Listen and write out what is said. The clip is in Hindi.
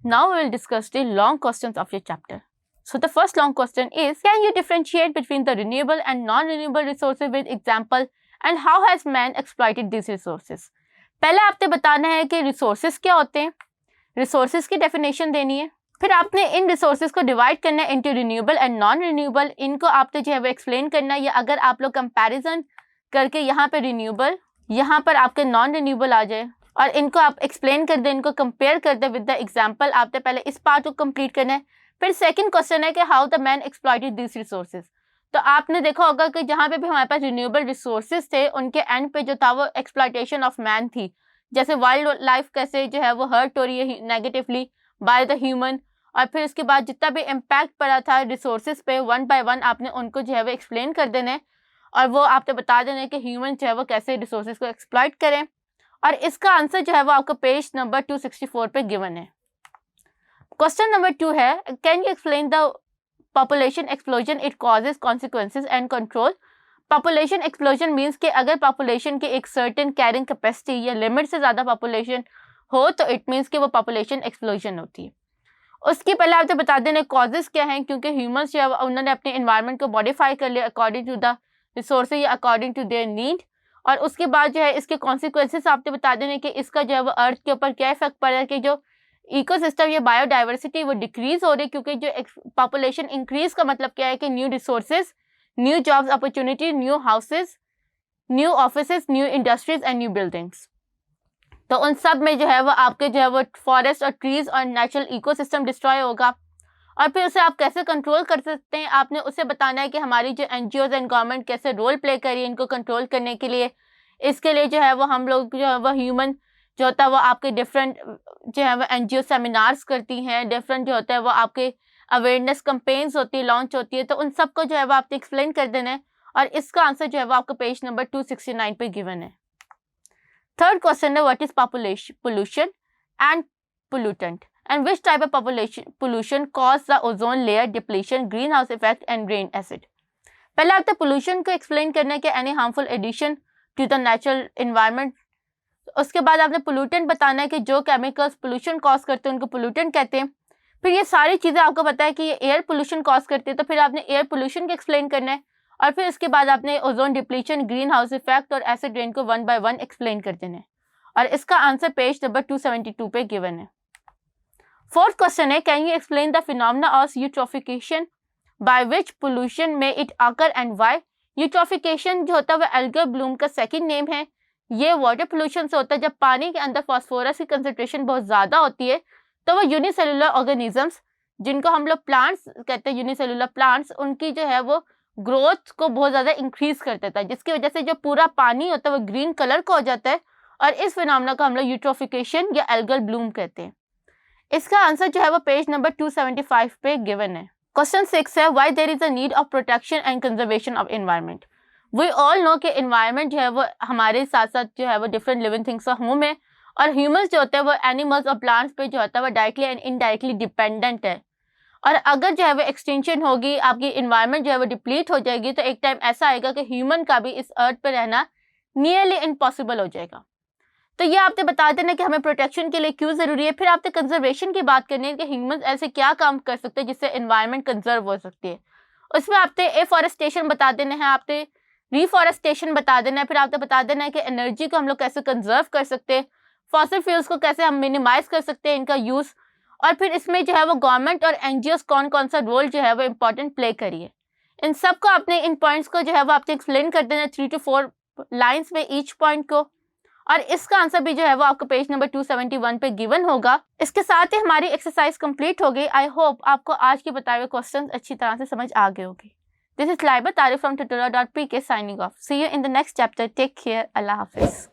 Now we will discuss the long questions of your chapter. So the first long question is, can you differentiate between the renewable and non-renewable resources with example and how has man exploited these resources? पहले आपने बताना है कि resources क्या होते हैं, resources की definition देनी है, फिर आपने इन resources को divide करना है into renewable and non-renewable, इनको आपने जो है वो explain करना है, या अगर आप लोग comparison करके यहाँ पे renewable, यहाँ पर आपके non-renewable आ जाए और इनको आप एक्सप्लेन कर दें, इनको कंपेयर कर दें विद द एग्जांपल, आपने पहले इस पार्ट को कंप्लीट करना है। फिर सेकंड क्वेश्चन है कि how the man exploited this resources. तो आपने देखा होगा कि जहाँ पे भी हमारे पास रिन्यूएबल रिसोर्सेज थे, उनके एंड पे जो था वो एक्सप्लॉइटेशन ऑफ मैन थी। जैसे वाइल्ड लाइफ कैसे जो है वो हर्ट हो रही है नेगेटिवली बाय द ह्यूमन, और फिर उसके बाद जितना भी इम्पैक्ट पड़ा था रिसोर्सेज पे, वन बाय वन आपने उनको जो है वो एक्सप्लेन कर देना है, और वो आपने बता देना है कि ह्यूमन जो है वो कैसे रिसोर्सेज को एक्सप्लॉइट करें। और इसका आंसर जो है वो आपका पेज नंबर 264 पे गिवन है। क्वेश्चन नंबर 2 है, can you explain the population explosion, it causes, consequences and control. Population explosion means कि अगर पॉपुलेशन की एक सर्टेन कैरिंग कैपेसिटी या लिमिट से ज़्यादा पॉपुलेशन हो तो इट मीन्स कि वो पॉपुलेशन एक्सप्लोजन होती है। उसके पहले आपसे बता देना कॉजेज क्या हैं, क्योंकि ह्यूमन्स जो है उन्होंने अपने इन्वायरमेंट को मॉडिफाई कर लिया अकॉर्डिंग टू द रिसोर्सेज या अकॉर्डिंग टू देयर नीड। और उसके बाद जो है इसके कॉन्सिक्वेंसेस आपने बता देने कि इसका जो है वो अर्थ के ऊपर क्या इफेक्ट पड़ रहा है, कि जो इकोसिस्टम या बायोडाइवर्सिटी वो डिक्रीज हो रही है, क्योंकि जो पॉपुलेशन इंक्रीज का मतलब क्या है कि new resources, new jobs opportunity, new houses, new offices, new industries and new buildings. तो उन सब में जो है वो आपके जो है वो फॉरेस्ट और ट्रीज और नेचुरल इकोसिस्टम डिस्ट्रॉय होगा। और फिर उसे आप कैसे कंट्रोल कर सकते हैं, आपने उसे बताना है कि हमारी जो एनजीओज एंड गवर्नमेंट कैसे रोल प्ले करी है इनको कंट्रोल करने के लिए। इसके लिए जो है वो हम लोग जो है वो ह्यूमन जो होता है वो आपके डिफरेंट जो है वो एनजीओ सेमिनार्स करती हैं, डिफरेंट जो होता है वो आपके अवेयरनेस कैंपेन्स होती है, लॉन्च होती है, तो उन सबको जो है वो आपने एक्सप्लेन कर देना है। और इसका आंसर जो है वो आपको पेज नंबर 269 पे गिवन है। थर्ड क्वेश्चन है, what is population pollution and pollutant and which type of pollution cause the ozone layer depletion, greenhouse effect and rain acid। पहले आपने पोल्यूशन को एक्सप्लेन करना है कि any harmful addition to the natural environment. उसके बाद आपने पोल्यूटेंट बताना है कि जो केमिकल्स पोल्यूशन कॉज करते हैं उनको पोल्यूटेंट कहते हैं। फिर ये सारी चीज़ें आपको पता है कि ये एयर पोल्यूशन कॉज करती है, तो फिर आपने एयर पोल्यूशन को एक्सप्लेन करना है, और फिर इसके बाद आपने ozone depletion, green house effect और एसिड रेन को वन बाय वन एक्सप्लेन कर देना है। और इसका आंसर पेज नंबर 272 पे गिवन है। फोर्थ क्वेश्चन है, can you explain the phenomena of eutrophication by which pollution में it occur and why. Eutrophication जो होता है वो एल्गल ब्लूम का सेकंड नेम है। ये वाटर पोल्यूशन से होता है जब पानी के अंदर फास्फोरस की कंसंट्रेशन बहुत ज़्यादा होती है, तो वो यूनिसेलुलर ऑर्गेनिजम्स जिनको हम लोग प्लांट्स कहते हैं, यूनिसेलुलर प्लांट्स, उनकी जो है वो ग्रोथ को बहुत ज़्यादा इंक्रीज कर देता है, जिसकी वजह से जो पूरा पानी होता है वो ग्रीन कलर का हो जाता है, और इस फिनोमेना को हम लोग यूट्रोफिकेशन या एल्गल ब्लूम कहते हैं। इसका आंसर जो है वो पेज नंबर 275 पे गिवन है। क्वेश्चन 6 है, why there is a need of protection and conservation of environment. We all know कि एनवायरनमेंट जो है वो हमारे साथ साथ जो है वो डिफरेंट लिविंग थिंग्स का होम है, और ह्यूमंस जो होते हैं वो एनिमल्स और प्लांट्स पे जो होता है वो डायरेक्टली एंड इनडायरेक्टली डिपेंडेंट है। और अगर जो है वो एक्सटेंशन होगी, आपकी एनवायरनमेंट जो है वो डिप्लीट हो जाएगी, तो एक टाइम ऐसा आएगा कि ह्यूमन का भी इस अर्थ पर रहना नियरली इम्पॉसिबल हो जाएगा। तो ये आपने बता देना कि हमें प्रोटेक्शन के लिए क्यों ज़रूरी है। फिर आपने कंजर्वेशन की बात करनी है कि ह्यूमंस ऐसे क्या काम कर सकते हैं जिससे एनवायरनमेंट कंजर्व हो सकती है। उसमें आपने एफॉरेस्टेशन बता देना है, आपने रिफॉरेस्टेशन बता देना है, फिर आपने बता देना है कि एनर्जी को हम लोग कैसे कंजर्व कर सकते हैं, फॉसिल फ्यूल्स को कैसे हम मिनिमाइज कर सकते हैं इनका यूज़, और फिर इसमें जो है वो गवर्नमेंट और एनजीओज कौन कौन सा रोल जो है वो इम्पोर्टेंट प्ले करिए। इन सब को आपने इन पॉइंट्स को जो है वो आपने एक्सप्लेन कर देना 3 to 4 लाइन्स में ईच पॉइंट को, और इसका आंसर भी जो है वो आपको पेज नंबर 271 पे गिवन होगा। इसके साथ ही हमारी एक्सरसाइज कंप्लीट हो गई। आई होप आपको आज के बताए हुए क्वेश्चंस अच्छी तरह से समझ आ गए होंगे। दिस इज लाइबा तारिफ from tutorial.pk signing off. See you in the next chapter. Take care. Allah Hafiz.